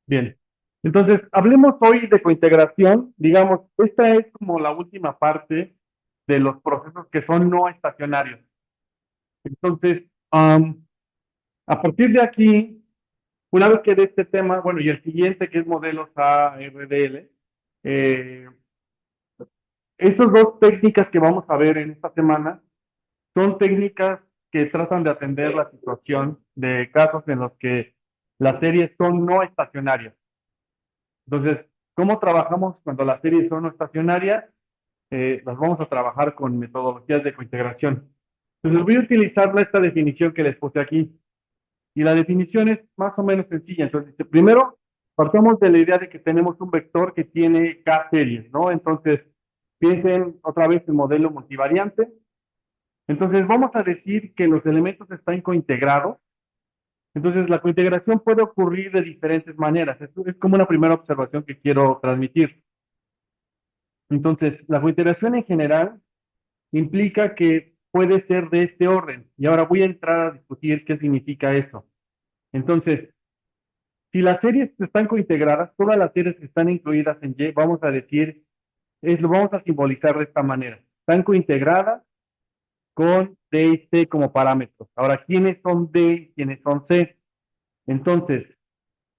Bien. Entonces, hablemos hoy de cointegración. Digamos, esta es como la última parte de los procesos que son no estacionarios. Entonces, a partir de aquí, una vez que de este tema, bueno, y el siguiente que es modelos ARDL, eh, esas dos técnicas que vamos a ver en esta semana son técnicas que tratan de atender la situación de casos en los que las series son no estacionarias. Entonces, ¿cómo trabajamos cuando las series son no estacionarias? Las vamos a trabajar con metodologías de cointegración. Entonces, voy a utilizar esta definición que les puse aquí. Y la definición es más o menos sencilla. Entonces, primero, partamos de la idea de que tenemos un vector que tiene K series, ¿no? Entonces, piensen otra vez el modelo multivariante. Entonces, vamos a decir que los elementos están cointegrados. Entonces, la cointegración puede ocurrir de diferentes maneras. Esto es como una primera observación que quiero transmitir. Entonces, la cointegración en general implica que puede ser de este orden. Y ahora voy a entrar a discutir qué significa eso. Entonces, si las series están cointegradas, todas las series que están incluidas en Y, vamos a decir, lo vamos a simbolizar de esta manera. Están cointegradas con D y C como parámetros. Ahora, ¿quiénes son D y quiénes son C? Entonces,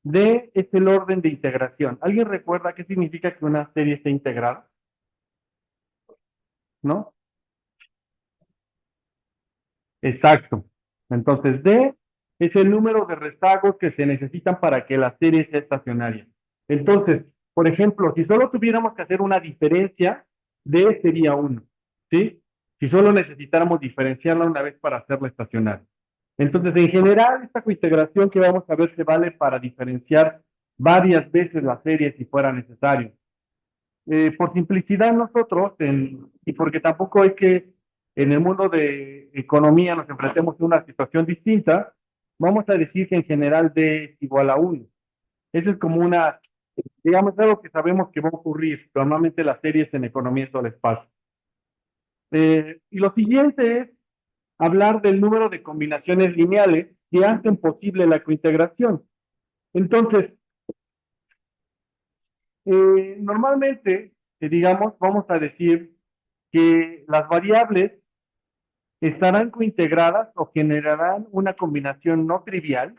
D es el orden de integración. ¿Alguien recuerda qué significa que una serie esté integrada? ¿No? Exacto. Entonces, D es el número de rezagos que se necesitan para que la serie sea estacionaria. Entonces, por ejemplo, si solo tuviéramos que hacer una diferencia, D sería 1, ¿sí? Si solo necesitáramos diferenciarla una vez para hacerla estacionaria. Entonces, en general, esta cointegración que vamos a ver se vale para diferenciar varias veces la serie si fuera necesario. Por simplicidad nosotros, y porque tampoco es que en el mundo de economía nos enfrentemos a una situación distinta, vamos a decir que en general D es igual a 1. Eso es como una, digamos, algo que sabemos que va a ocurrir. Normalmente las series en economía sobre espacio. Y lo siguiente es hablar del número de combinaciones lineales que hacen posible la cointegración. Entonces, normalmente, digamos, vamos a decir que las variables estarán cointegradas o generarán una combinación no trivial.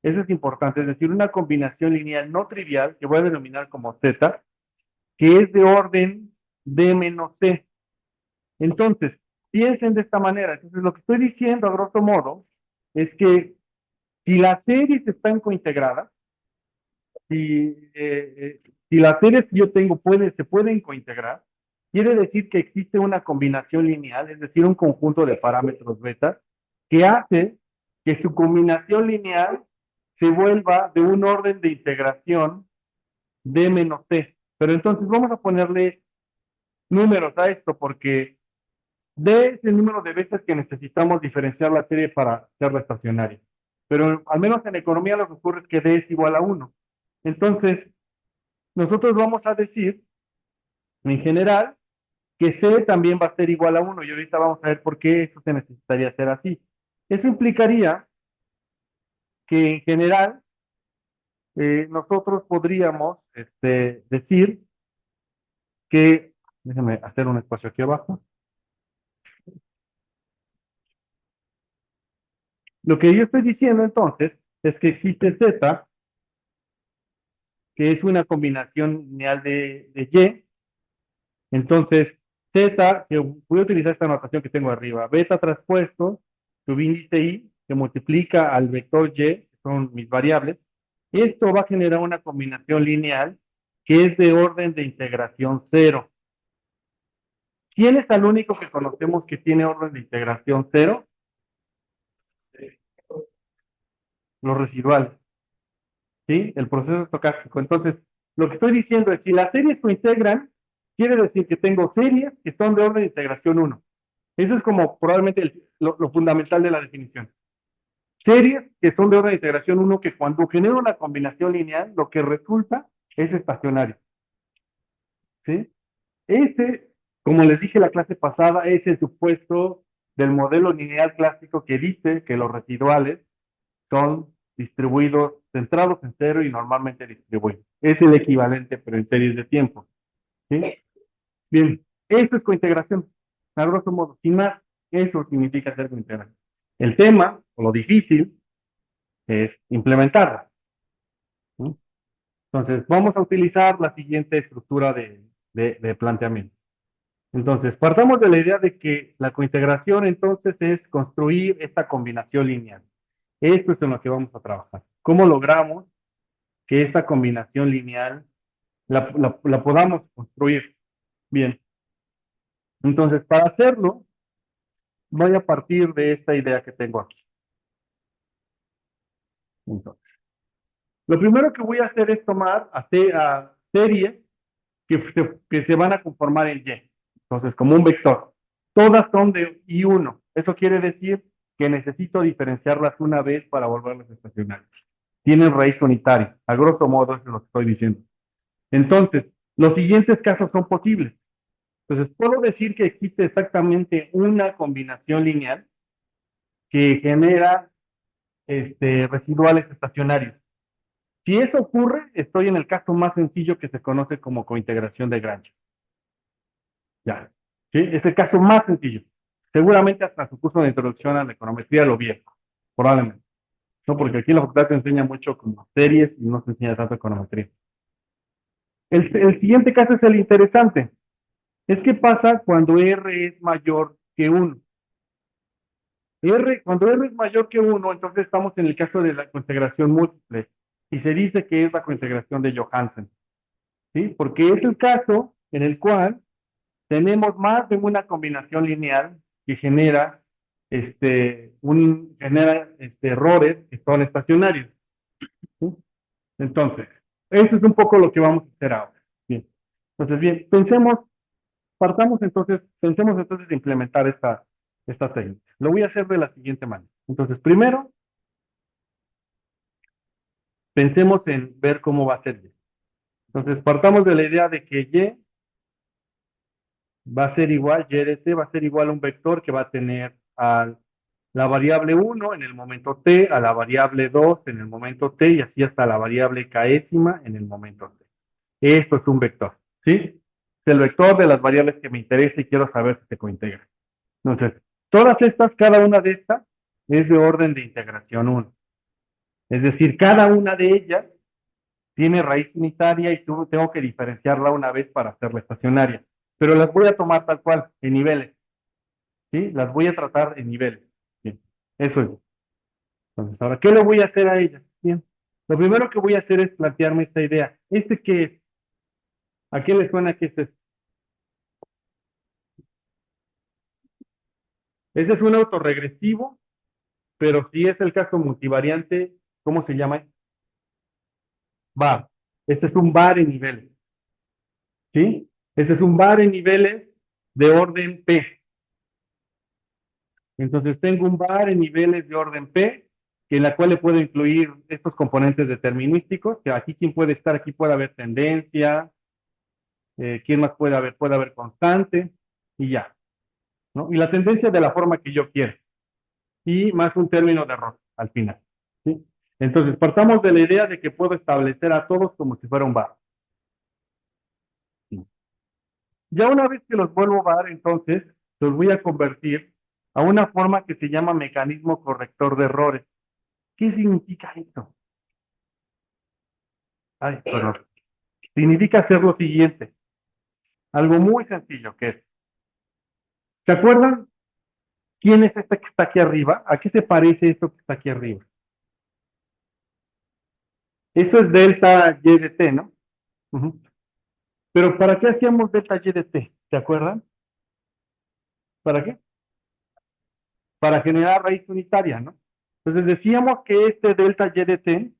Eso es importante, es decir, una combinación lineal no trivial que voy a denominar como Z, que es de orden D menos C. Entonces, piensen de esta manera. Entonces, lo que estoy diciendo a grosso modo es que si las series están cointegradas, si las series que yo tengo se pueden cointegrar, quiere decir que existe una combinación lineal, es decir, un conjunto de parámetros beta, que hace que su combinación lineal se vuelva de un orden de integración D menos C. Pero entonces vamos a ponerle números a esto, porque D es el número de veces que necesitamos diferenciar la serie para hacerla estacionaria. Pero al menos en economía lo que ocurre es que D es igual a 1. Entonces, nosotros vamos a decir, en general, que C también va a ser igual a 1. Y ahorita vamos a ver por qué eso se necesitaría hacer así. Eso implicaría que en general nosotros podríamos decir que, déjame hacer un espacio aquí abajo. Lo que yo estoy diciendo entonces es que existe Z, que es una combinación lineal de Y. Entonces, Z, que voy a utilizar esta notación que tengo arriba, beta traspuesto, subíndice I, que multiplica al vector Y, que son mis variables. Esto va a generar una combinación lineal que es de orden de integración cero. ¿Quién es el único que conocemos que tiene orden de integración cero? Los residuales, ¿sí? El proceso estocástico. Entonces, lo que estoy diciendo es, si las series cointegran, quiere decir que tengo series que son de orden de integración uno. Eso es como probablemente lo fundamental de la definición. Series que son de orden de integración uno, que cuando genera una combinación lineal, lo que resulta es estacionario, ¿sí? Ese, como les dije la clase pasada, es el supuesto del modelo lineal clásico que dice que los residuales son distribuidos centrados en cero y normalmente distribuidos. Es el equivalente, pero en series de tiempo. ¿Sí? Bien, esto es cointegración. A grosso modo, sin más, eso significa hacer cointegración. El tema, o lo difícil, es implementarla. ¿Sí? Entonces, vamos a utilizar la siguiente estructura de planteamiento. Entonces, partamos de la idea de que la cointegración entonces es construir esta combinación lineal. Esto es en lo que vamos a trabajar. ¿Cómo logramos que esta combinación lineal la podamos construir? Bien, entonces para hacerlo, voy a partir de esta idea que tengo aquí. Entonces, lo primero que voy a hacer es tomar a series que se van a conformar en Y. Entonces, como un vector. Todas son de I1. Eso quiere decir que necesito diferenciarlas una vez para volverlas estacionarias. Tienen raíz unitaria. A grosso modo, eso es lo que estoy diciendo. Entonces, los siguientes casos son posibles. Entonces, puedo decir que existe exactamente una combinación lineal que genera residuales estacionarios. Si eso ocurre, estoy en el caso más sencillo que se conoce como cointegración de Grange. Ya. ¿Sí? Es el caso más sencillo. Seguramente hasta su curso de introducción a la econometría lo vieron. Probablemente. No, porque aquí en la facultad te enseña mucho como series y no se enseña tanto econometría. El siguiente caso es el interesante. Es qué pasa cuando R es mayor que 1. Cuando R es mayor que 1, entonces estamos en el caso de la cointegración múltiple. Y se dice que es la cointegración de Johansen. ¿Sí? Porque es el caso en el cual tenemos más de una combinación lineal que genera, errores que son estacionarios. ¿Sí? Entonces, eso es un poco lo que vamos a hacer ahora. Bien. Entonces, bien, pensemos entonces de implementar esta técnica. Lo voy a hacer de la siguiente manera. Entonces, primero, pensemos en ver cómo va a ser Y. Entonces, partamos de la idea de que Y va a ser igual, Y de t va a ser igual a un vector que va a tener la variable 1 en el momento t, a la variable 2 en el momento t y así hasta la variable késima en el momento t. Esto es un vector, ¿sí? Es el vector de las variables que me interesa y quiero saber si se cointegra. Entonces, todas estas, cada una de estas es de orden de integración 1. Es decir, cada una de ellas tiene raíz unitaria y tengo que diferenciarla una vez para hacerla estacionaria. Pero las voy a tomar tal cual, en niveles. ¿Sí? Las voy a tratar en niveles. Bien, eso es. Entonces, ahora, ¿qué le voy a hacer a ellas? Bien, lo primero que voy a hacer es plantearme esta idea. ¿Este qué es? ¿A qué le suena que este es? Ese es un autorregresivo, pero si es el caso multivariante, ¿cómo se llama? Bar. Este es un bar en niveles. ¿Sí? Este es un bar en niveles de orden P. Entonces tengo un bar en niveles de orden P, en la cual le puedo incluir estos componentes determinísticos, que aquí quién puede estar, aquí puede haber tendencia, quién más puede haber, constante, y ya, ¿no? Y la tendencia de la forma que yo quiero, y más un término de error al final, ¿sí? Entonces partamos de la idea de que puedo establecer a todos como si fuera un bar. ¿Sí? Ya una vez que los vuelvo bar, entonces los voy a convertir a una forma que se llama mecanismo corrector de errores. ¿Qué significa esto? Ay, perdón. Significa hacer lo siguiente. Algo muy sencillo que es. ¿Se acuerdan quién es este que está aquí arriba? ¿A qué se parece esto que está aquí arriba? Eso es delta y de t, ¿no? Ujú. Pero ¿para qué hacíamos delta y de t? ¿Se acuerdan? ¿Para qué? Para generar raíz unitaria, ¿no? Entonces decíamos que este delta y de t,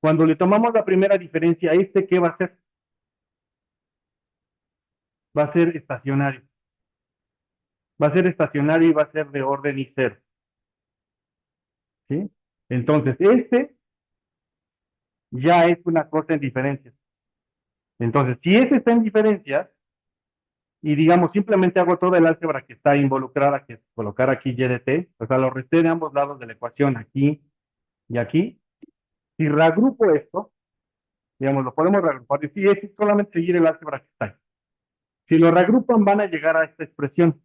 cuando le tomamos la primera diferencia, ¿qué va a ser? Va a ser estacionario. Va a ser estacionario y va a ser de orden y cero. ¿Sí? Entonces, ya es una cosa en diferencias. Entonces, si ese está en diferencias, y digamos, simplemente hago toda el álgebra que está involucrada, que es colocar aquí y de t, o sea, lo resté de ambos lados de la ecuación, aquí y aquí, Si reagrupo esto, digamos, lo podemos reagrupar, y si es solamente seguir el álgebra que está ahí. Si lo reagrupan, van a llegar a esta expresión,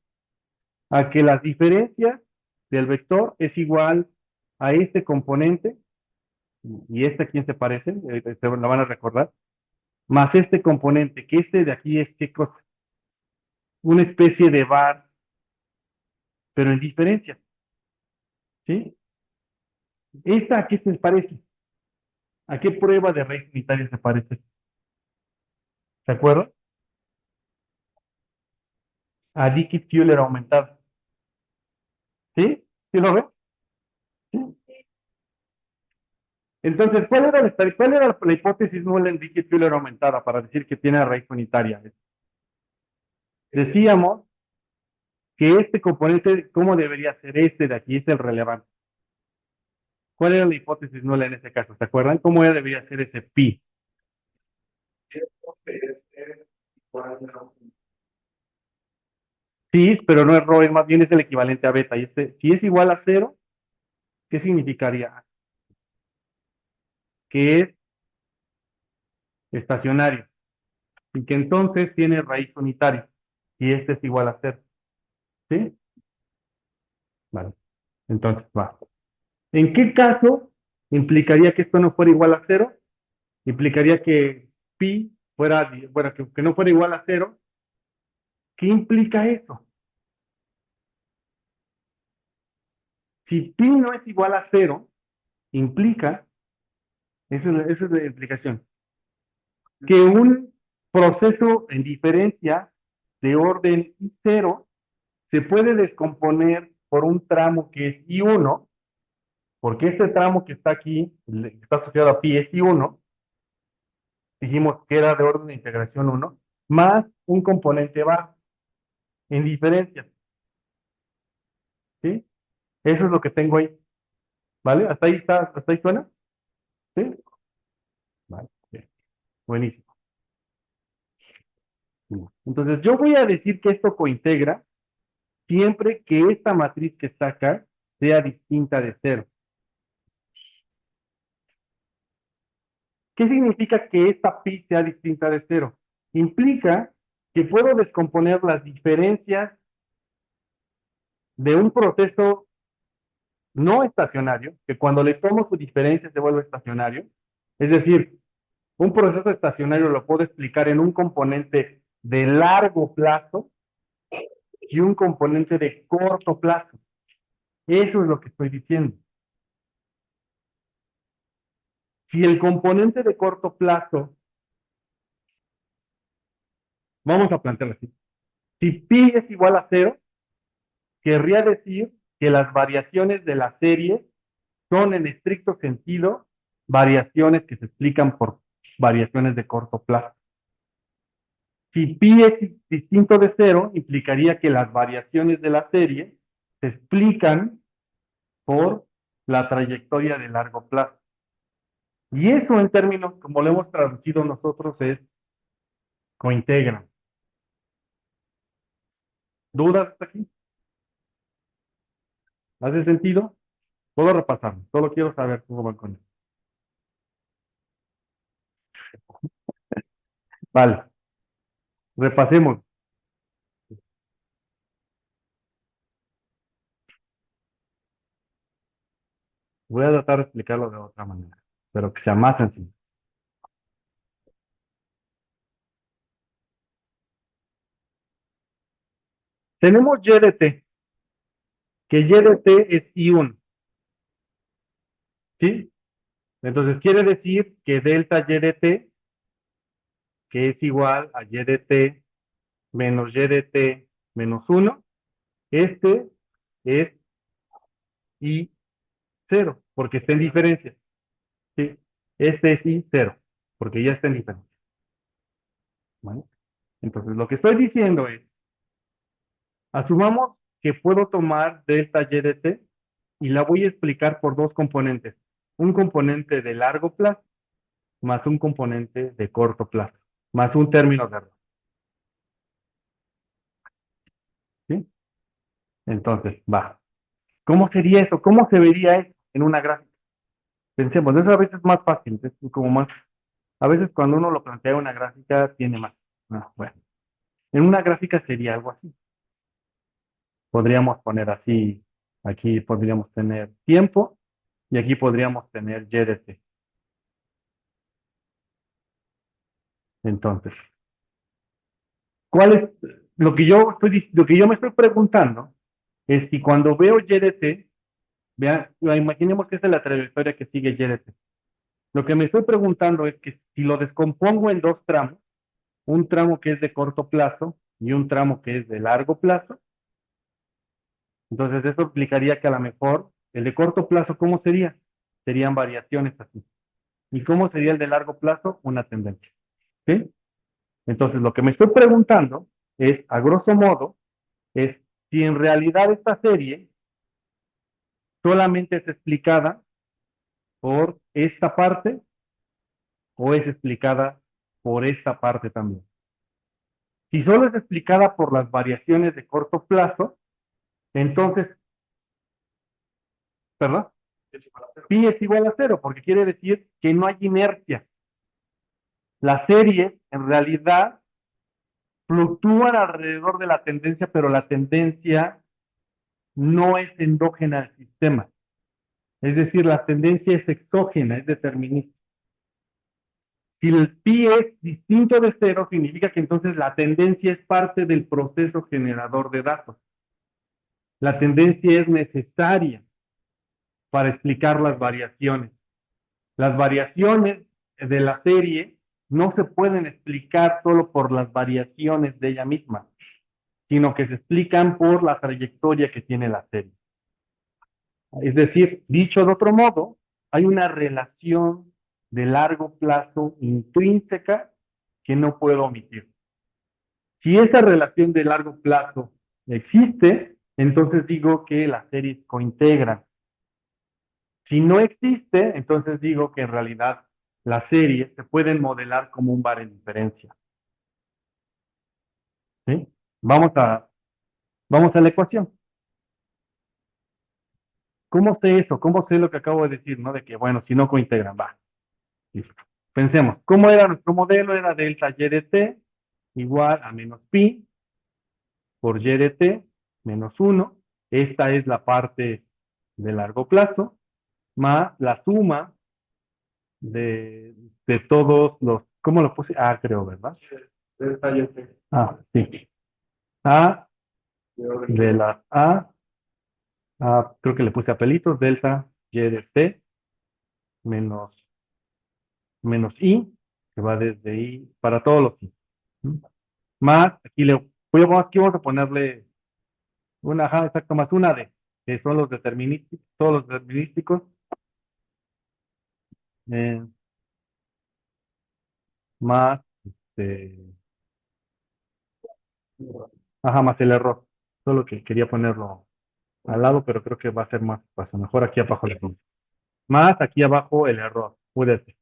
a que las diferencias del vector es igual a este componente, y este a quién se parece, se lo van a recordar, más este componente, que este de aquí es qué cosa, una especie de bar, pero en diferencia, ¿sí? ¿Esta a qué se parece? ¿A qué prueba de raíz unitaria se parece? ¿Se acuerdan? A Dickey-Fuller aumentado, ¿sí? ¿Sí lo ven? ¿Sí? Entonces, cuál era la hipótesis nula en Dickey-Fuller aumentada para decir que tiene raíz unitaria? Decíamos que este componente, ¿cómo debería ser este de aquí? Es el relevante. ¿Cuál era la hipótesis nula en ese caso? ¿Se acuerdan cómo debería ser ese pi? Sí, pero no es rho, es más bien es el equivalente a beta. Y este, si es igual a cero, ¿qué significaría? Que es estacionario y que entonces tiene raíz unitaria y este es igual a cero. ¿Sí? Vale. Entonces, va. ¿En qué caso implicaría que esto no fuera igual a cero? Implicaría que pi fuera, bueno, que no fuera igual a cero. ¿Qué implica eso? Si pi no es igual a cero, implica, esa es la implicación, que un proceso en diferencia de orden I0 se puede descomponer por un tramo que es I1, porque este tramo que está aquí, que está asociado a pi es I1, dijimos que era de orden de integración 1, más un componente va en diferencia, ¿sí? Eso es lo que tengo ahí, ¿vale? ¿Hasta ahí está, hasta ahí suena? ¿Sí? Vale, bien. Buenísimo. Entonces, yo voy a decir que esto cointegra siempre que esta matriz que está acá sea distinta de cero. ¿Qué significa que esta pi sea distinta de cero? Implica que puedo descomponer las diferencias de un proceso no estacionario, que cuando le tomo su diferencia se vuelve estacionario. Es decir, un proceso estacionario lo puedo explicar en un componente de largo plazo y un componente de corto plazo. Eso es lo que estoy diciendo. Si el componente de corto plazo, vamos a plantearlo así, si pi es igual a cero, querría decir que las variaciones de la serie son en estricto sentido variaciones que se explican por variaciones de corto plazo. Si pi es distinto de cero, implicaría que las variaciones de la serie se explican por la trayectoria de largo plazo. Y eso en términos, como lo hemos traducido nosotros, es cointegran. ¿Dudas hasta aquí? ¿Hace sentido? Puedo repasarlo, solo quiero saber cómo van con eso. Vale, repasemos. Voy a tratar de explicarlo de otra manera, pero que sea más sencillo. Tenemos y de t, que y de t es I1, ¿sí? Entonces quiere decir que delta y de t, que es igual a y de t menos y de t menos 1, este es I0, porque está en diferencia, ¿sí? Este es I0, porque ya está en diferencia, ¿vale? Entonces lo que estoy diciendo es, asumamos que puedo tomar delta y de t y la voy a explicar por dos componentes. Un componente de largo plazo más un componente de corto plazo, más un término de error. ¿Sí? Entonces, va. ¿Cómo sería eso? ¿Cómo se vería eso en una gráfica? Pensemos, eso a veces es más fácil, es como más, a veces cuando uno lo plantea en una gráfica tiene más. Bueno, en una gráfica sería algo así. Podríamos poner así, aquí podríamos tener tiempo y aquí podríamos tener YDT. Entonces, ¿cuál es lo que yo me estoy preguntando es si cuando veo YDT, vean, imaginemos que esa es la trayectoria que sigue YDT. Lo que me estoy preguntando es que si lo descompongo en dos tramos, un tramo que es de corto plazo y un tramo que es de largo plazo, entonces eso implicaría que a lo mejor el de corto plazo, ¿cómo sería? Serían variaciones así. ¿Y cómo sería el de largo plazo? Una tendencia. ¿Sí? Entonces, lo que me estoy preguntando es, a grosso modo, es si en realidad esta serie solamente es explicada por esta parte o es explicada por esta parte también. Si solo es explicada por las variaciones de corto plazo, entonces, ¿verdad? Pi es igual a cero, porque quiere decir que no hay inercia. Las series, en realidad, fluctúan alrededor de la tendencia, pero la tendencia no es endógena al sistema. Es decir, la tendencia es exógena, es determinista. Si el pi es distinto de cero, significa que entonces la tendencia es parte del proceso generador de datos. La tendencia es necesaria para explicar las variaciones. Las variaciones de la serie no se pueden explicar solo por las variaciones de ella misma, sino que se explican por la trayectoria que tiene la serie. Es decir, dicho de otro modo, hay una relación de largo plazo intrínseca que no puedo omitir. Si esa relación de largo plazo existe, entonces digo que las series cointegran. Si no existe, entonces digo que en realidad las series se pueden modelar como un bar en diferencia. ¿Sí? Vamos a, vamos a la ecuación. ¿Cómo sé eso? ¿Cómo sé lo que acabo de decir, no? De que, bueno, si no cointegran, va. Listo. Pensemos, ¿cómo era nuestro modelo? Era delta y de t igual a menos pi por y de t menos 1. Esta es la parte de largo plazo, más la suma de todos los, ¿cómo lo puse? A, creo, ¿verdad? Delta y t. Ah, sí. A de las A, creo que le puse a pelitos, delta y de t menos, menos i, que va desde i para todos los i. Más, aquí vamos a ponerle una, ajá, exacto, más una D, que son los determinísticos, todos los determinísticos, eh, más, ajá, más el error. Solo que quería ponerlo al lado, pero creo que va a ser más paso. Mejor aquí abajo le pongo. Más aquí abajo el error, UDT.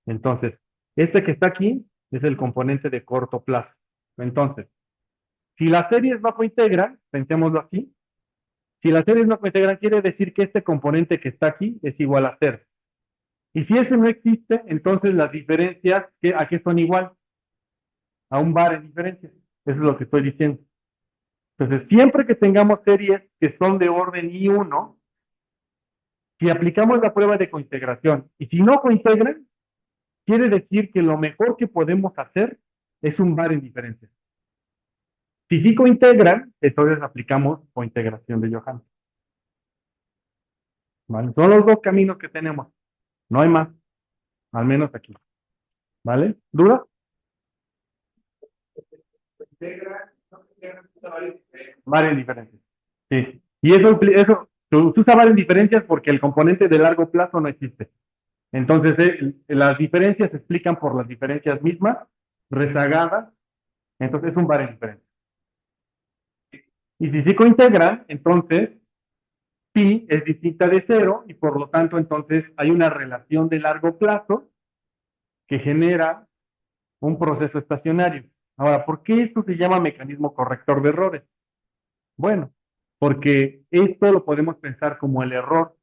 Entonces, este que está aquí es el componente de corto plazo. Entonces, si la serie es bajo integral, pensémoslo así, si la serie es bajo integral, quiere decir que este componente que está aquí es igual a cero. Y si ese no existe, entonces las diferencias, ¿a qué son igual? A un bar en diferencias. Eso es lo que estoy diciendo. Entonces, siempre que tengamos series que son de orden I1, si aplicamos la prueba de cointegración y si no cointegran, quiere decir que lo mejor que podemos hacer es un bar en diferencias. Si sí cointegran, entonces aplicamos cointegración de Johann. ¿Vale? Son los dos caminos que tenemos. No hay más, al menos aquí. ¿Vale? ¿Duda? Varias diferencias. Sí. Y eso tú usas varias diferencias porque el componente de largo plazo no existe. Entonces, las diferencias se explican por las diferencias mismas, rezagadas. Entonces, es un par de diferencias. Y si sí cointegran, entonces pi es distinta de cero y por lo tanto, entonces hay una relación de largo plazo que genera un proceso estacionario. Ahora, ¿por qué esto se llama mecanismo corrector de errores? Bueno, porque esto lo podemos pensar como el error.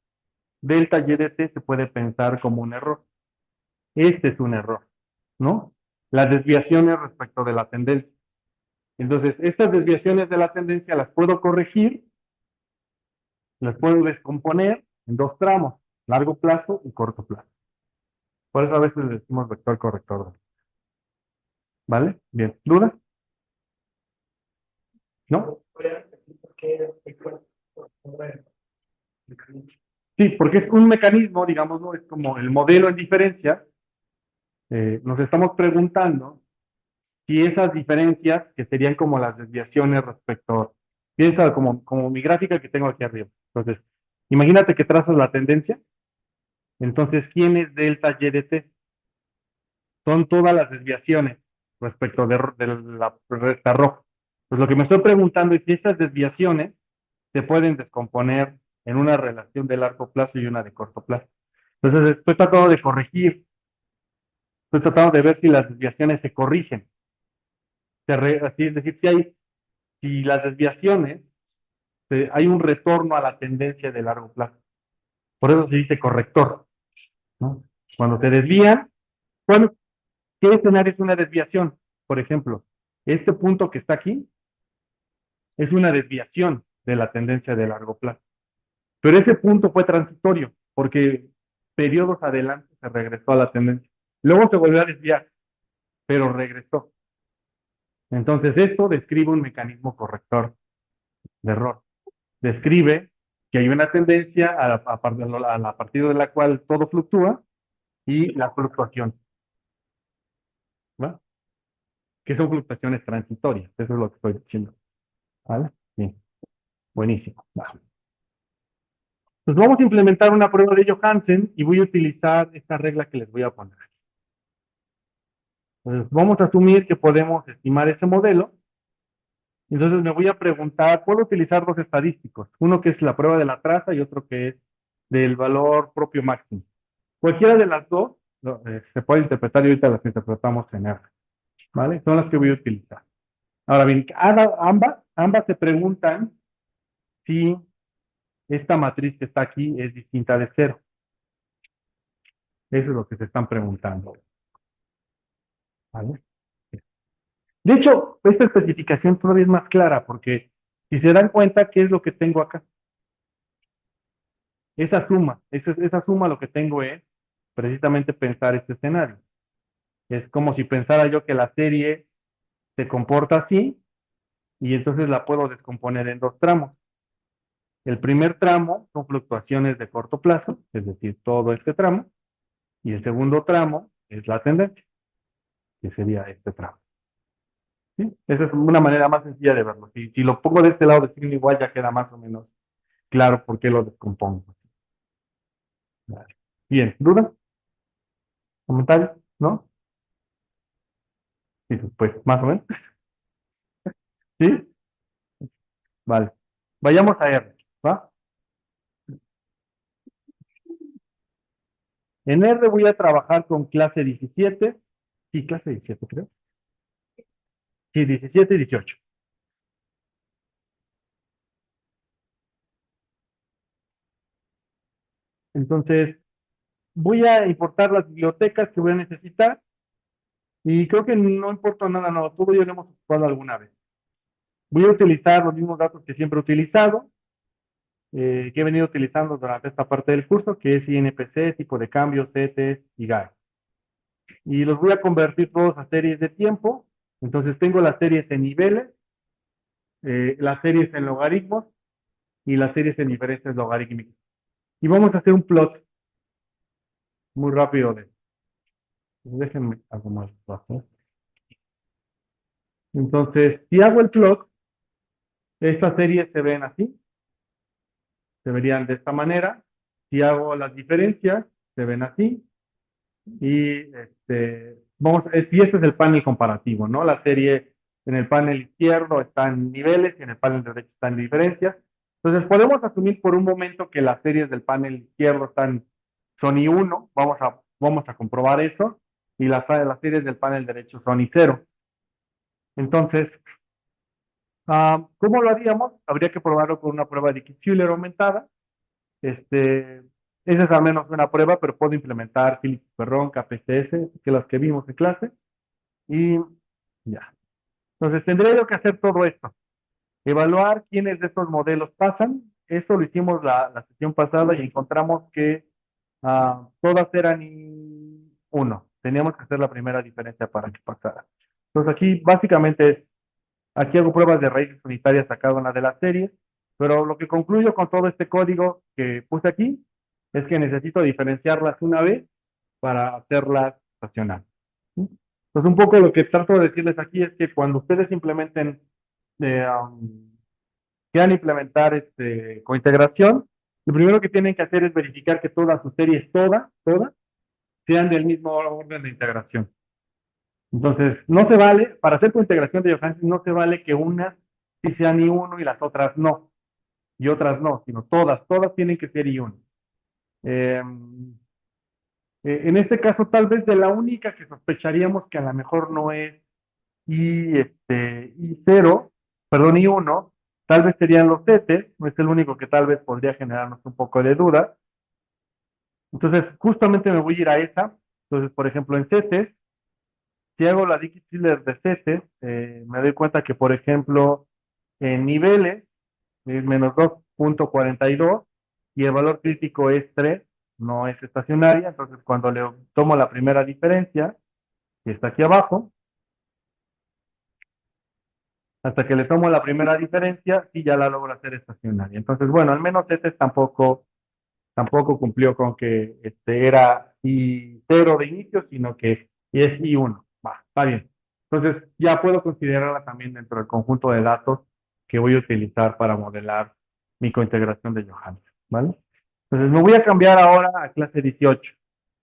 delta y de t se puede pensar como un error. Este es un error, ¿no? Las desviaciones respecto de la tendencia. Entonces, estas desviaciones de la tendencia las puedo corregir, las puedo descomponer en dos tramos, largo plazo y corto plazo. Por eso a veces le decimos vector corrector. ¿Vale? Bien. ¿Dudas? ¿No? Sí, porque es un mecanismo, digamos, ¿no? Es como el modelo en diferencia. Nos estamos preguntando si esas diferencias, que serían como las desviaciones respecto, piensa como mi gráfica que tengo aquí arriba. Entonces, imagínate que trazas la tendencia. Entonces, ¿quién es delta y de t? Son todas las desviaciones respecto de la recta roja. Pues lo que me estoy preguntando es si esas desviaciones se pueden descomponer en una relación de largo plazo y una de corto plazo. Entonces, estoy tratando de corregir, estoy tratando de ver si las desviaciones se corrigen. Así es decir, si las desviaciones, hay un retorno a la tendencia de largo plazo. Por eso se dice corrector, ¿no? Cuando se desvían, bueno, ¿qué escenario es una desviación? Por ejemplo, este punto que está aquí es una desviación de la tendencia de largo plazo. Pero ese punto fue transitorio, porque periodos adelante se regresó a la tendencia. Luego se volvió a desviar, pero regresó. Entonces, esto describe un mecanismo corrector de error. Describe que hay una tendencia a partir de la cual todo fluctúa y la fluctuación, ¿va? Que son fluctuaciones transitorias. Eso es lo que estoy diciendo. ¿Vale? Bien, buenísimo. Va. Pues vamos a implementar una prueba de Johansen y voy a utilizar esta regla que les voy a poner. Entonces, vamos a asumir que podemos estimar ese modelo. Entonces, me voy a preguntar, puedo utilizar dos estadísticos, uno que es la prueba de la traza y otro que es del valor propio máximo. Cualquiera de las dos se puede interpretar y ahorita las interpretamos en R. ¿Vale? Son las que voy a utilizar. Ahora bien, ambas se preguntan si esta matriz que está aquí es distinta de cero. Eso es lo que se están preguntando. ¿Vale? De hecho, esta especificación todavía es más clara porque si se dan cuenta, ¿qué es lo que tengo acá? Esa suma lo que tengo es precisamente pensar este escenario. Es como si pensara yo que la serie se comporta así y entonces la puedo descomponer en dos tramos. El primer tramo son fluctuaciones de corto plazo, es decir, todo este tramo, y el segundo tramo es la tendencia, que sería este tramo. ¿Sí? Esa es una manera más sencilla de verlo. Si lo pongo de este lado de signo igual, ya queda más o menos claro por qué lo descompongo. Vale. Bien, ¿dudas? ¿Comentarios? ¿No? Sí, pues más o menos. ¿Sí? Vale. Vayamos a R, ¿va? En R voy a trabajar con clase 17. Sí, clase 17, creo. Sí, 17 y 18. Entonces, voy a importar las bibliotecas que voy a necesitar y creo que no importa nada, no, todo ya lo hemos ocupado alguna vez. Voy a utilizar los mismos datos que siempre he utilizado, que he venido utilizando durante esta parte del curso, que es INPC, tipo de cambio, CETES y GAE. Y los voy a convertir todos a series de tiempo. Entonces tengo las series en niveles, las series en logaritmos y las series en diferencias logarítmicas. Y vamos a hacer un plot muy rápido de. Déjenme algo más bajo. Entonces, si hago el plot, estas series se ven así, se verían de esta manera. Si hago las diferencias, se ven así. Y y este es el panel comparativo, ¿no? La serie en el panel izquierdo está en niveles y en el panel derecho está en diferencias. Entonces podemos asumir por un momento que las series del panel izquierdo son I1, vamos a comprobar eso, y las series del panel derecho son I0. Entonces, ¿cómo lo haríamos? Habría que probarlo con una prueba de Dickey-Fuller aumentada. Este, Esa es al menos una prueba, pero puedo implementar Philips Perron, KPCS, que las que vimos en clase, y ya. Entonces tendría yo que hacer todo esto. Evaluar quiénes de estos modelos pasan. Eso lo hicimos la sesión pasada y encontramos que todas eran I1. Teníamos que hacer la primera diferencia para que pasara. Entonces aquí básicamente aquí hago pruebas de raíces unitarias a cada una de las series, pero lo que concluyo con todo este código que puse aquí es que necesito diferenciarlas una vez para hacerlas estacionarias. ¿Sí? Entonces un poco lo que trato de decirles aquí es que cuando ustedes implementen eh, um, quieran implementar cointegración, lo primero que tienen que hacer es verificar que todas sus series, todas, sean del mismo orden de integración. Entonces, no se vale, para hacer cointegración de Johansen, no se vale que unas sí sean I1 y las otras no, y otras no, sino todas tienen que ser I1. Eh, en este caso, tal vez de la única que sospecharíamos que a lo mejor no es I0, perdón, I1, tal vez serían los CETES, no es el único que tal vez podría generarnos un poco de duda. Entonces, justamente me voy a ir a esa. Entonces, por ejemplo, en CETES, si hago la Dixie-Schiller de CETES, me doy cuenta que, por ejemplo, en niveles es menos 2,42 y el valor crítico es 3, no es estacionaria. Entonces, cuando le tomo la primera diferencia, que está aquí abajo, hasta que le tomo la primera diferencia y ya la logro hacer estacionaria. Entonces, bueno, al menos este tampoco cumplió con que era I0 de inicio, sino que es I1. Va, está bien. Entonces, ya puedo considerarla también dentro del conjunto de datos que voy a utilizar para modelar mi cointegración de Johansen, ¿vale? Entonces, me voy a cambiar ahora a clase 18.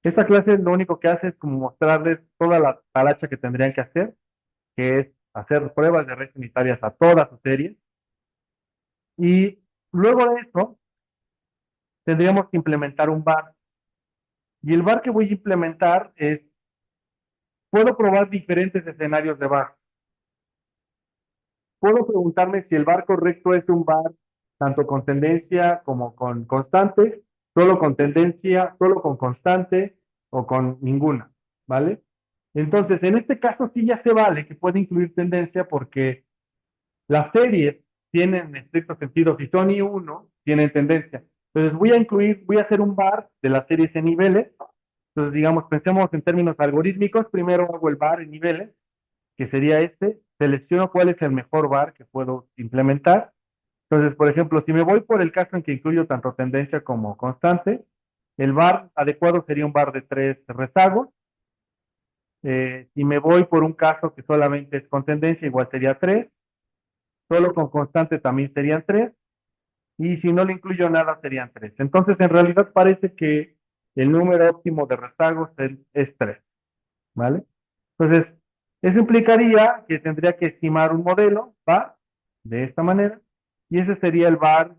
Esta clase lo único que hace es como mostrarles toda la talacha que tendrían que hacer, que es hacer pruebas de redes unitarias a todas sus series. Y luego de eso, tendríamos que implementar un bar. Y el bar que voy a implementar es, puedo probar diferentes escenarios de bar. Puedo preguntarme si el bar correcto es un bar tanto con tendencia como con constante, solo con tendencia, solo con constante o con ninguna, ¿vale? Entonces, en este caso sí ya se vale que puede incluir tendencia porque las series tienen, en estricto sentido, si son I1, tienen tendencia. Entonces voy a hacer un bar de las series en niveles. Entonces, digamos, pensemos en términos algorítmicos. Primero hago el bar en niveles, que sería este. Selecciono cuál es el mejor bar que puedo implementar. Entonces, por ejemplo, si me voy por el caso en que incluyo tanto tendencia como constante, el bar adecuado sería un bar de 3 rezagos. Si me voy por un caso que solamente es con tendencia, igual sería 3. Solo con constante también serían 3. Y si no le incluyo nada, serían 3. Entonces, en realidad parece que el número óptimo de rezagos es 3. ¿Vale? Entonces, eso implicaría que tendría que estimar un modelo, VAR, de esta manera, y ese sería el VAR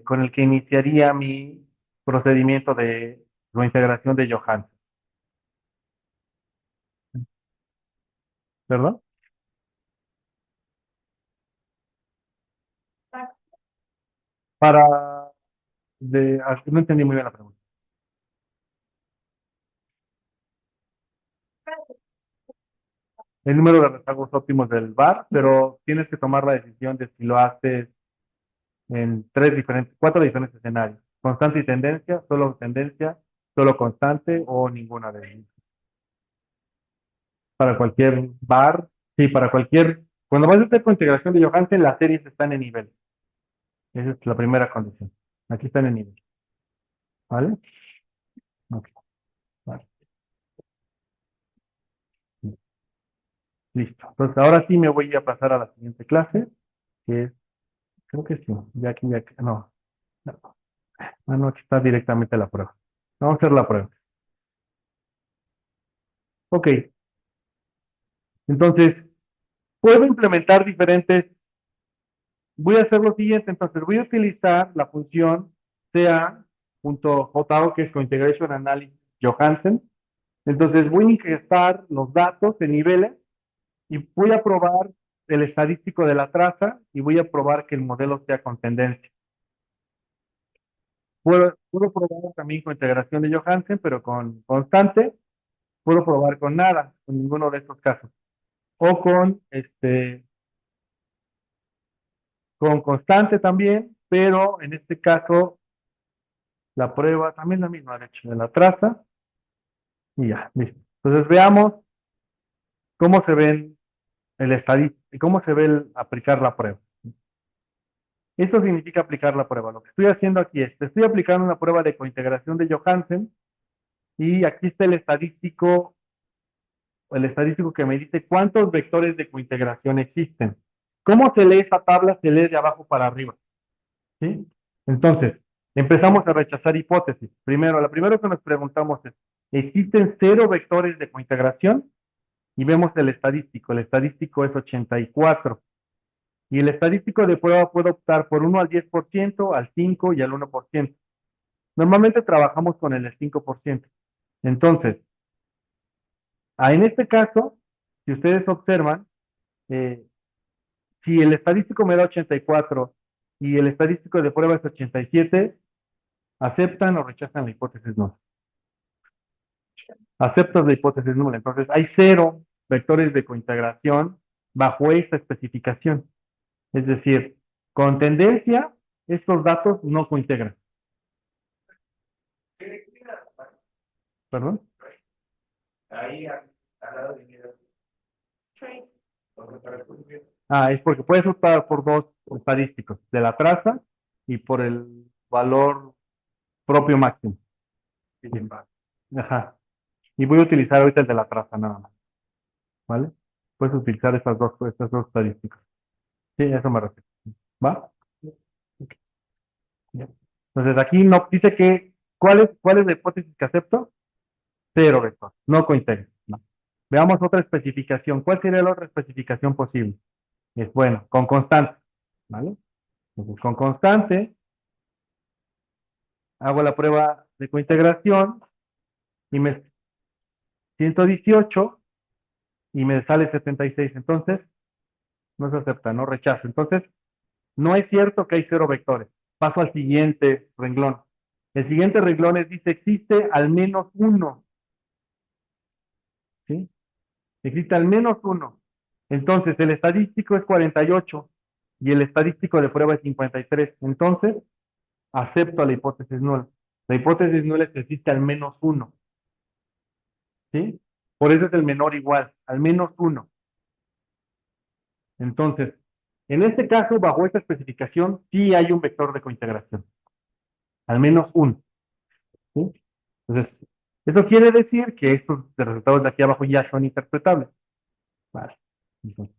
con el que iniciaría mi procedimiento de la integración de Johansen, ¿verdad? Para, no entendí muy bien la pregunta. El número de rezagos óptimos del VAR, pero tienes que tomar la decisión de si lo haces en cuatro diferentes escenarios. Constante y tendencia, solo constante o ninguna de ellas. Para cualquier bar, sí, para cualquier. Cuando vas a hacer con integración de Johansen, las series están en nivel. Esa es la primera condición. Aquí están en nivel. ¿Vale? Ok, vale. Listo. Entonces, ahora sí me voy a pasar a la siguiente clase, que es, creo que sí, no, no, no, aquí está directamente la prueba. Vamos a hacer la prueba. Ok, entonces, puedo implementar diferentes. Voy a hacer lo siguiente, entonces voy a utilizar la función CA.JO, que es Cointegration Analysis Johansen. Entonces voy a ingestar los datos de niveles y voy a probar el estadístico de la traza y voy a probar que el modelo sea con tendencia. Puedo probar también con integración de Johansen, pero con constante. Puedo probar con nada, con ninguno de estos casos. O con constante también, pero en este caso la prueba también la misma, de hecho, de la traza y ya, listo. Entonces veamos cómo se ven el estadístico, cómo se ve el aplicar la prueba. Esto significa aplicar la prueba. Lo que estoy haciendo aquí es, estoy aplicando una prueba de cointegración de Johansen y aquí está el estadístico que me dice cuántos vectores de cointegración existen. ¿Cómo se lee esa tabla? Se lee de abajo para arriba. ¿Sí? Entonces, empezamos a rechazar hipótesis. Primero, la primera que nos preguntamos es, ¿existen 0 vectores de cointegración? Y vemos el estadístico. El estadístico es 84. Y el estadístico de prueba puede optar por 1 al 10%, al 5 y al 1%. Normalmente trabajamos con el 5%. Entonces, en este caso, si ustedes observan, eh, si el estadístico me da 84 y el estadístico de prueba es 87, aceptan o rechazan la hipótesis nula. Aceptas la hipótesis nula. Entonces, hay 0 vectores de cointegración bajo esta especificación. Es decir, con tendencia, estos datos no cointegran. ¿Perdón? Es porque puedes optar por 2 estadísticos, de la traza y por el valor propio máximo. Ajá. Y voy a utilizar ahorita el de la traza nada más. ¿Vale? Puedes utilizar estas dos estadísticas. Sí, a eso me refiero. ¿Va? Ok. Ya. Entonces aquí no dice que, ¿cuál es la hipótesis que acepto? 0 vector, no cointegra. No. Veamos otra especificación. ¿Cuál sería la otra especificación posible? Es bueno, con constante. ¿Vale? Entonces, con constante, hago la prueba de cointegración y me 118 y me sale 76. Entonces, no se acepta, no rechazo. Entonces, no es cierto que hay 0 vectores. Paso al siguiente renglón. El siguiente renglón dice existe al menos uno. ¿Sí? Existe al menos uno. Entonces, el estadístico es 48 y el estadístico de prueba es 53. Entonces, acepto la hipótesis nula. La hipótesis nula es que existe al menos uno. ¿Sí? Por eso es el menor igual, al menos uno. Entonces, en este caso, bajo esta especificación, sí hay un vector de cointegración. Al menos uno. ¿Sí? Entonces, eso quiere decir que estos resultados de aquí abajo ya son interpretables. Vale. Entonces,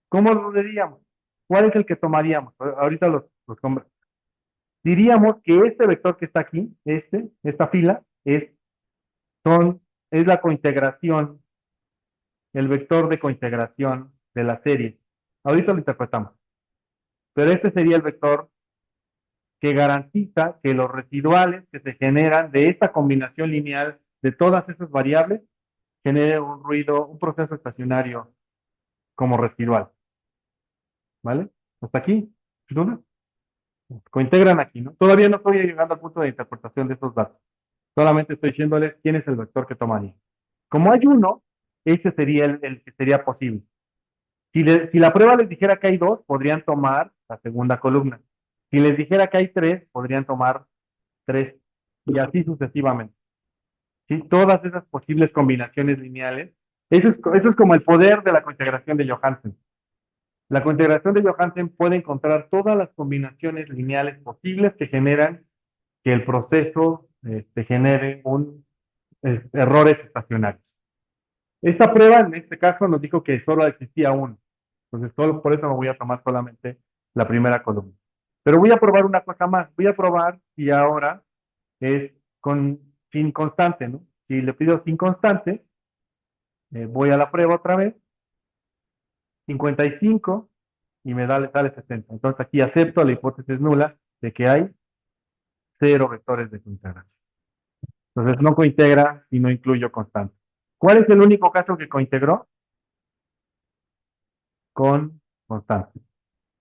¿cómo lo diríamos? ¿Cuál es el que tomaríamos? Ahorita diríamos que este vector que está aquí, esta fila, es la cointegración, el vector de cointegración de la serie. Ahorita lo interpretamos. Pero este sería el vector que garantiza que los residuales que se generan de esta combinación lineal de todas esas variables genere un ruido, un proceso estacionario como residual. ¿Vale? ¿Hasta aquí? ¿Duda? Cointegran aquí, ¿no? Todavía no estoy llegando al punto de interpretación de estos datos. Solamente estoy diciéndoles quién es el vector que tomaría. Como hay uno, ese sería el que sería posible. Si la prueba les dijera que hay dos, podrían tomar la segunda columna. Si les dijera que hay tres, podrían tomar tres. Y así sucesivamente. ¿Sí? Todas esas posibles combinaciones lineales. Eso es como el poder de la cointegración de Johansen. La cointegración de Johansen puede encontrar todas las combinaciones lineales posibles que generan que el proceso genere errores estacionarios. Esta prueba, en este caso, nos dijo que solo existía uno. Entonces, solo por eso me voy a tomar solamente la primera columna. Pero voy a probar una cosa más. Voy a probar si ahora es sin constante, ¿no? Si le pido sin constante, voy a la prueba otra vez, 55, y sale 60. Entonces aquí acepto la hipótesis nula de que hay 0 vectores de cointegración. Entonces no cointegra y no incluyo constante. ¿Cuál es el único caso que cointegró? Con constante.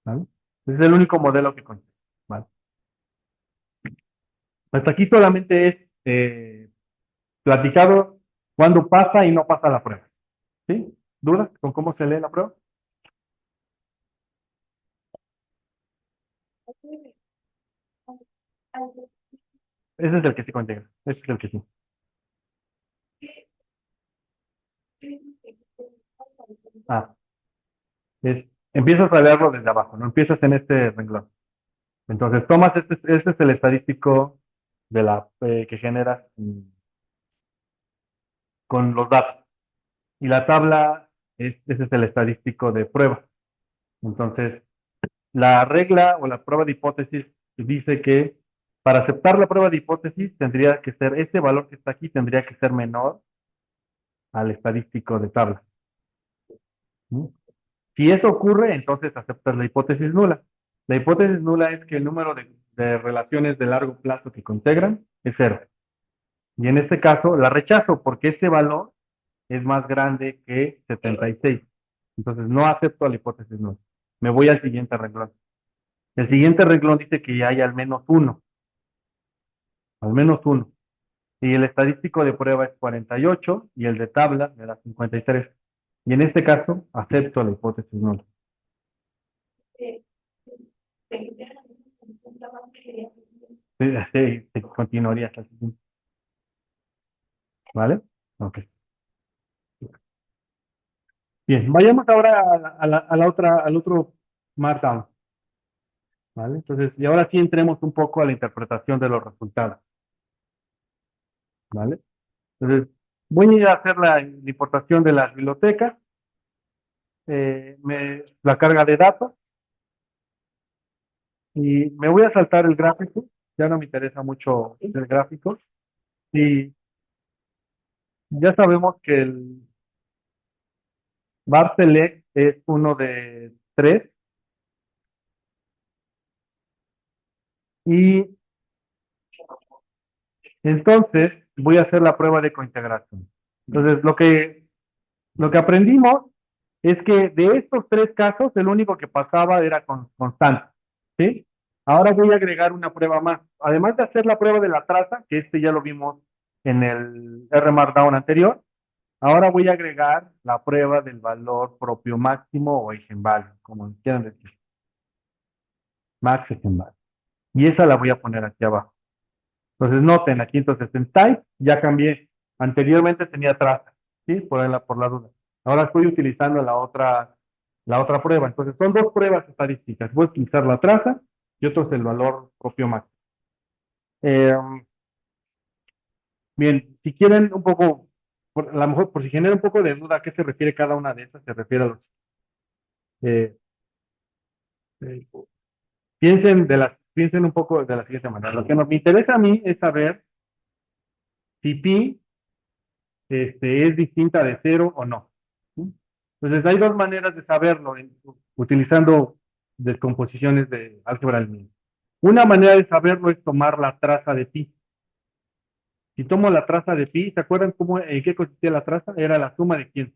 ¿Vale? Ese es el único modelo que cointegra. ¿Vale? Hasta aquí solamente es platicado cuándo pasa y no pasa la prueba. ¿Sí? ¿Dudas con cómo se lee la prueba? Ese es el que se contiene. Ese es el que sí. Ah, empiezas a leerlo desde abajo, no empiezas en este renglón. Entonces tomas este es el estadístico de la que generas con los datos. Y la tabla, ese es el estadístico de prueba. Entonces, la regla o la prueba de hipótesis dice que para aceptar la prueba de hipótesis tendría que ser, este valor que está aquí tendría que ser menor al estadístico de tabla. ¿Sí? Si eso ocurre, entonces aceptas la hipótesis nula. La hipótesis nula es que el número de relaciones de largo plazo que integran es cero. Y en este caso la rechazo porque ese valor es más grande que 76. Entonces no acepto la hipótesis nula. Me voy al siguiente renglón. El siguiente renglón dice que hay al menos uno. Al menos uno. Y el estadístico de prueba es 48 y el de tabla me da 53. Y en este caso acepto la hipótesis nula. Sí, sí, continuaría hasta el siguiente. ¿Vale? Ok. Bien, vayamos ahora a la otra, al otro Markdown. ¿Vale? Entonces, y ahora sí entremos un poco a la interpretación de los resultados. ¿Vale? Entonces, voy a ir a hacer la importación de las bibliotecas, la carga de datos, y me voy a saltar el gráfico. Ya no me interesa mucho el gráfico. Y ya sabemos que el bar select es uno de tres. Y entonces voy a hacer la prueba de cointegración. Entonces, lo que aprendimos es que de estos tres casos, el único que pasaba era constante. ¿Sí? Ahora voy a agregar una prueba más. Además de hacer la prueba de la traza, que este ya lo vimos en el R Markdown anterior, ahora voy a agregar la prueba del valor propio máximo o eigenvalue, como quieran decir. Max eigenvalue. Y esa la voy a poner aquí abajo. Entonces noten aquí, entonces en type ya cambié. Anteriormente tenía traza, ¿sí? Por la duda. Ahora estoy utilizando la otra prueba. Entonces son dos pruebas estadísticas. Voy a utilizar la traza y otro es el valor propio máximo. Eh, bien, si quieren un poco, a lo mejor por si genera un poco de duda a qué se refiere cada una de esas, se refiere a los... eh, eh, piensen un poco de la siguiente manera. Lo que me interesa a mí es saber si pi es distinta de cero o no. ¿Sí? Entonces, hay dos maneras de saberlo utilizando descomposiciones de álgebra lineal. Una manera de saberlo es tomar la traza de pi. Si tomo la traza de pi, ¿se acuerdan en qué consistía la traza? Era la suma de quién?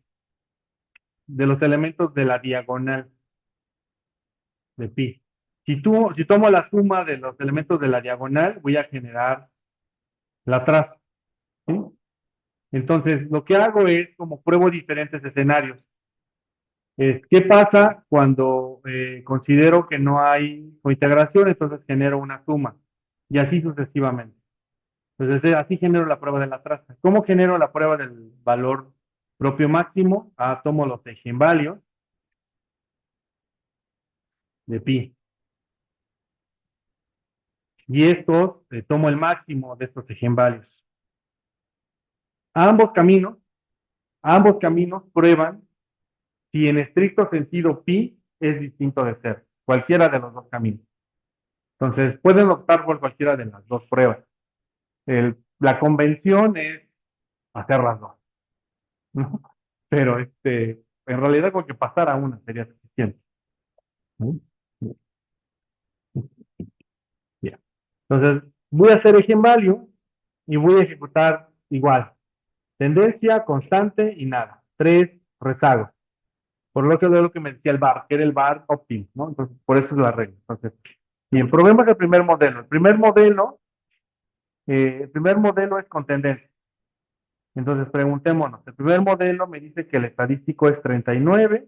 De los elementos de la diagonal de pi. Si tomo la suma de los elementos de la diagonal, voy a generar la traza. ¿Sí? Entonces, lo que hago es como pruebo diferentes escenarios. ¿Qué pasa cuando considero que no hay cointegración? Entonces genero una suma y así sucesivamente. Entonces, así genero la prueba de la traza. ¿Cómo genero la prueba del valor propio máximo? Tomo los eigenvalios de pi y estos, tomo el máximo de estos eigenvalios. Ambos caminos, ambos caminos prueban si en estricto sentido pi es distinto de cero, cualquiera de los dos caminos. Entonces, pueden optar por cualquiera de las dos pruebas. La convención es hacer las dos, ¿no? Pero en realidad con que pasara una sería suficiente. ¿No? Bien. Entonces, voy a hacer eigenvalue y voy a ejecutar igual. Tendencia, constante y nada. Tres rezagos. Por lo que es lo que me decía el bar, que era el bar óptimo, ¿no? Entonces, por eso es la regla. Entonces, bien, probemos el primer modelo. El primer modelo El primer modelo es con tendencia. Entonces preguntémonos, el primer modelo me dice que el estadístico es 39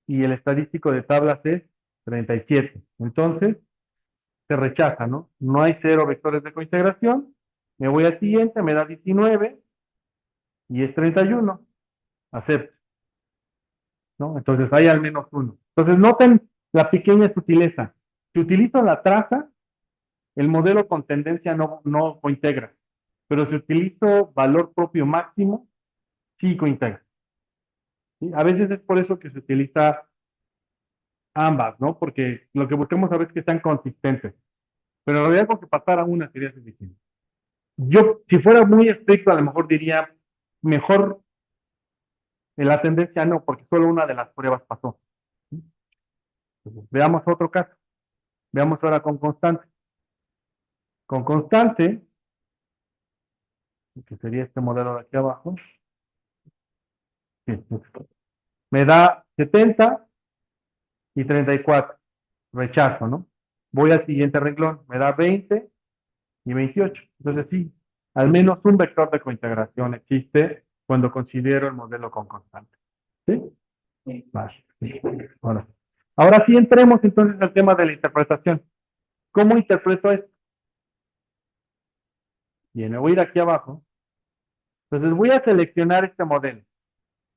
y el estadístico de tablas es 37. Entonces se rechaza, ¿no? No hay cero vectores de cointegración. Me voy al siguiente, me da 19 y es 31. Acepto, ¿no? Entonces hay al menos uno. Entonces noten la pequeña sutileza. Si utilizo la traza, el modelo con tendencia no cointegra. Pero si utilizo valor propio máximo, sí cointegra. ¿Sí? A veces es por eso que se utiliza ambas, ¿no? Porque lo que buscamos a veces es que sean consistentes. Pero en realidad con que pasara una sería suficiente. Yo, si fuera muy estricto, a lo mejor diría, mejor la tendencia no, porque solo una de las pruebas pasó. ¿Sí? Entonces, veamos otro caso. Veamos ahora con constante. Con constante, que sería este modelo de aquí abajo, sí, me da 70 y 34. Rechazo, ¿no? Voy al siguiente renglón, me da 20 y 28. Entonces sí, al menos un vector de cointegración existe cuando considero el modelo con constante. ¿Sí? Vale. Ahora, ahora sí entremos entonces al tema de la interpretación. ¿Cómo interpreto esto? Bien, me voy a ir aquí abajo. Entonces voy a seleccionar este modelo.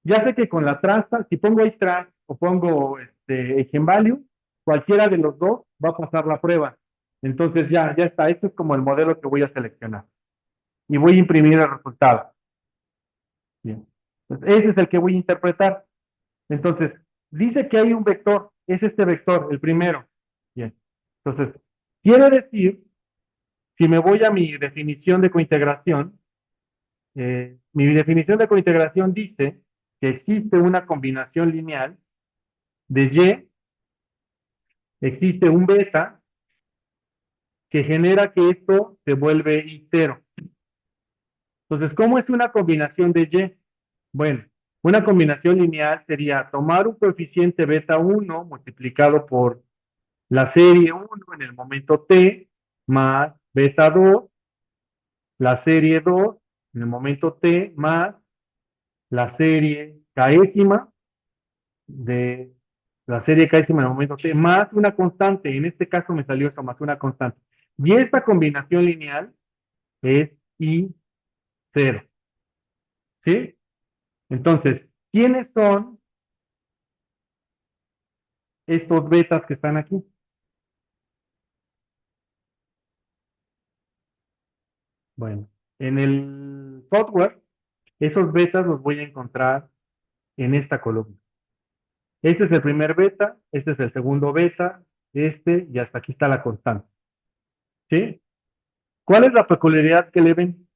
Ya sé que con la traza, si pongo trace o pongo eigenvalue, cualquiera de los dos va a pasar la prueba. Entonces ya está. Este es como el modelo que voy a seleccionar. Y voy a imprimir el resultado. Bien. Entonces, ese es el que voy a interpretar. Entonces, dice que hay un vector. Es este vector, el primero. Bien. Entonces, quiere decir, si me voy a mi definición de cointegración, mi definición de cointegración dice que existe una combinación lineal de Y, existe un beta que genera que esto se vuelve I0. Entonces, ¿cómo es una combinación de Y? Bueno, una combinación lineal sería tomar un coeficiente beta 1 multiplicado por la serie 1 en el momento t más beta 2, la serie 2 en el momento t más la serie késima de la serie késima en el momento t más una constante. En este caso me salió eso, más una constante. Y esta combinación lineal es I0. ¿Sí? Entonces, ¿quiénes son estos betas que están aquí? Bueno, en el software, esos betas los voy a encontrar en esta columna. Este es el primer beta, este es el segundo beta, y hasta aquí está la constante. ¿Sí? ¿Cuál es la peculiaridad que le ven?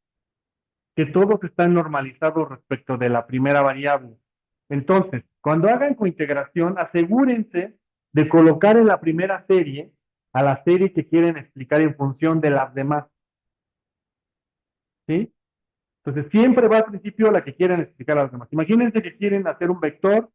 Que todos están normalizados respecto de la primera variable. Entonces, cuando hagan cointegración, asegúrense de colocar en la primera serie a la serie que quieren explicar en función de las demás. ¿Sí? Entonces, siempre va al principio la que quieren explicar a las demás. Imagínense que quieren hacer un vector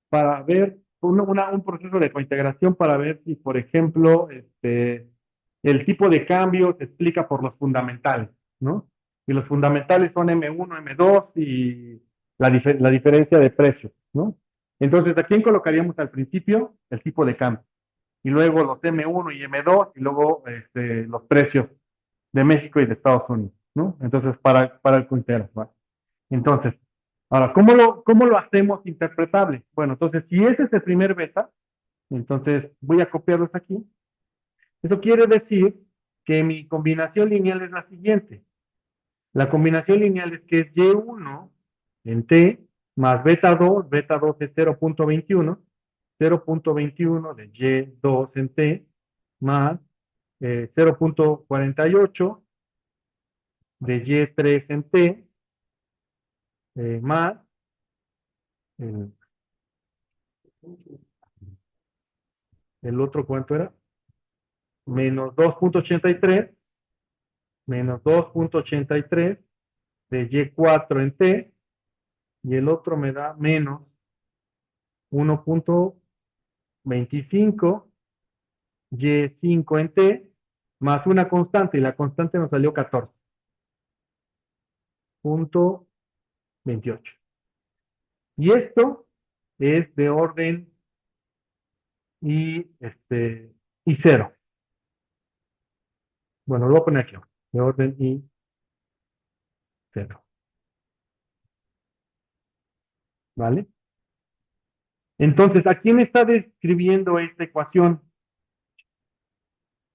para ver un proceso de cointegración para ver si, por ejemplo, el tipo de cambio se explica por los fundamentales, ¿no? Y los fundamentales son M1, M2 y la diferencia de precios, ¿no? Entonces, ¿a quién colocaríamos al principio? El tipo de cambio. Y luego los M1 y M2 y luego los precios de México y de Estados Unidos, ¿no? Entonces, para el puntero, ¿va? Entonces, ahora, ¿cómo lo hacemos interpretable? Bueno, entonces, si ese es el primer beta, entonces voy a copiarlos aquí. Eso quiere decir que mi combinación lineal es la siguiente. La combinación lineal es que es Y1 en T más beta 2 es 0.21 de Y2 en T más 0.48 de Y3 en T más el, el otro, ¿cuánto era? Menos 2.83 menos 2.83 de Y4 en T y el otro me da menos 1.25 Y5 en T más una constante, y la constante nos salió 14.28. Y esto es de orden y cero. Bueno, lo voy a poner aquí, de orden y cero, ¿vale? Entonces, ¿a quién está describiendo esta ecuación?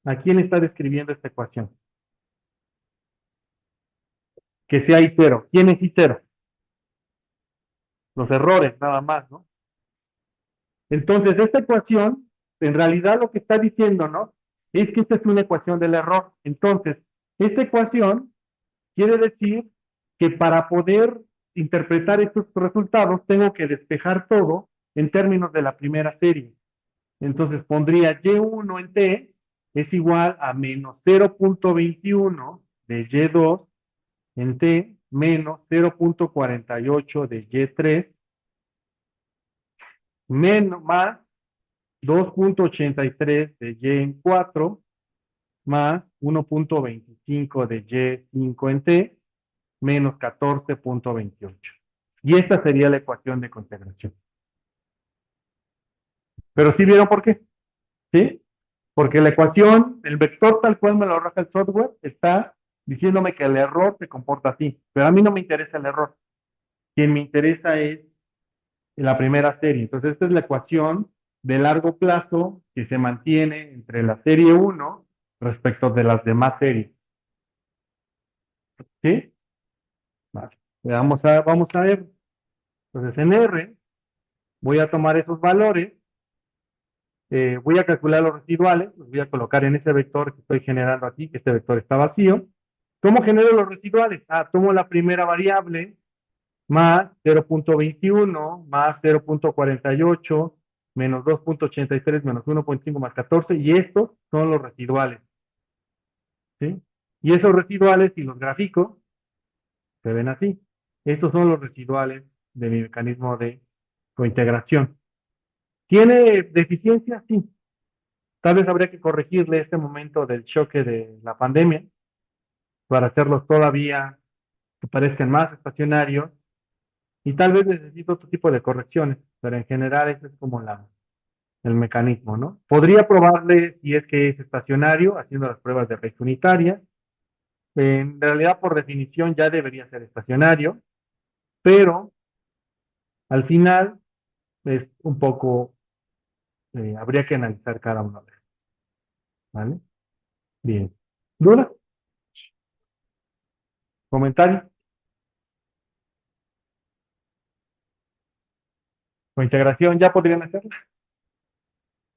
¿A quién está describiendo esta ecuación? Que sea I cero. ¿Quién es I cero? Los errores, nada más, ¿no? Entonces, esta ecuación, en realidad lo que está diciendo, ¿no? Es que esta es una ecuación del error. Entonces, esta ecuación quiere decir que para poder interpretar estos resultados, tengo que despejar todo en términos de la primera serie. Entonces, pondría Y1 en T es igual a menos 0.21 de Y2 en T menos 0.48 de Y3 menos más 2.83 de Y en 4 más 1.25 de Y5 en T menos 14.28. Y esta sería la ecuación de conintegración. Pero ¿sí vieron por qué? ¿Sí? Porque la ecuación, el vector tal cual me lo arroja el software, está diciéndome que el error se comporta así. Pero a mí no me interesa el error. Quien me interesa es la primera serie. Entonces, esta es la ecuación de largo plazo que se mantiene entre la serie 1 respecto de las demás series. ¿Sí? Vale. Vamos a ver. Entonces, en R voy a tomar esos valores, voy a calcular los residuales, los voy a colocar en ese vector que estoy generando aquí, que este vector está vacío. ¿Cómo genero los residuales? Tomo la primera variable más 0.21 más 0.48 menos 2.83 menos 1.5 más 14 y estos son los residuales. ¿Sí? Y esos residuales, si los grafico, se ven así. Estos son los residuales de mi mecanismo de cointegración. ¿Tiene deficiencia? Sí. Tal vez habría que corregirle este momento del choque de la pandemia para hacerlos todavía que parezcan más estacionarios y tal vez necesito otro tipo de correcciones, pero en general ese es como el mecanismo, ¿no? Podría probarle si es que es estacionario haciendo las pruebas de raíz unitaria. En realidad, por definición, ya debería ser estacionario, pero al final es un poco, habría que analizar cada uno de ellos, ¿vale? Bien. ¿Duda? ¿Comentario? ¿O integración ya podrían hacerla?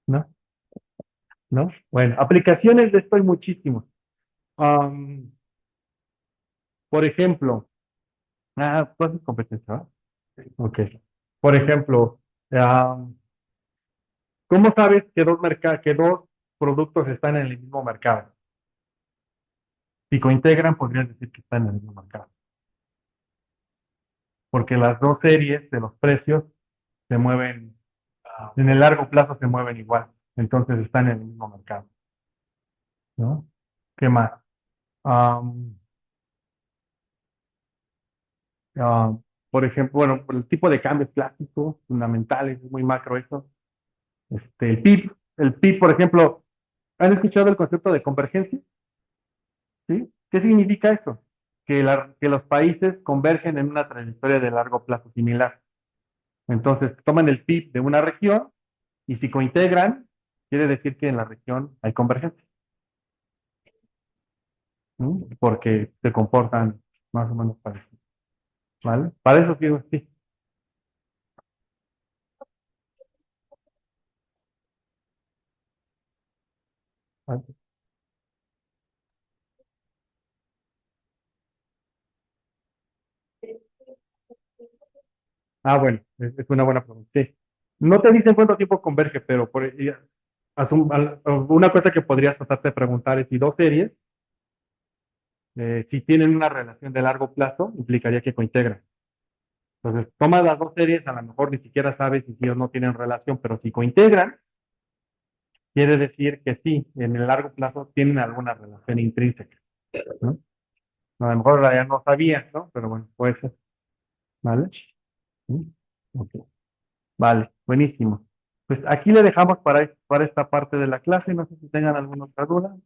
¿No? ¿No? Bueno, aplicaciones de esto hay muchísimos. Am, por ejemplo, pues es competencia, ¿verdad? Ok. Por ejemplo, ¿cómo sabes que que dos productos están en el mismo mercado? Si cointegran, podrías decir que están en el mismo mercado. Porque las dos series de los precios se mueven, en el largo plazo se mueven igual. Entonces están en el mismo mercado, ¿no? ¿Qué más? Am, ah, por ejemplo, bueno, por el tipo de cambios clásicos, fundamentales, es muy macro eso. El PIB, por ejemplo, ¿han escuchado el concepto de convergencia? ¿Sí? ¿Qué significa eso? Que los países convergen en una trayectoria de largo plazo similar. Entonces, toman el PIB de una región y si cointegran, quiere decir que en la región hay convergencia, ¿no? Porque se comportan más o menos parecidos, ¿vale? Para eso quiero sí. ¿Vale? Bueno, es una buena pregunta. Sí. No te dicen cuánto tiempo converge, pero una cosa que podrías tratarte de preguntar es si dos series, si tienen una relación de largo plazo, implicaría que cointegran. Entonces, tomas las dos series, a lo mejor ni siquiera sabes si sí o no tienen relación, pero si cointegran, quiere decir que sí, en el largo plazo tienen alguna relación intrínseca, ¿no? A lo mejor ya no sabías, ¿no? Pero bueno, puede ser, ¿vale? ¿Sí? Ok. Vale, buenísimo. Pues aquí le dejamos para esta parte de la clase. No sé si tengan alguna otra duda.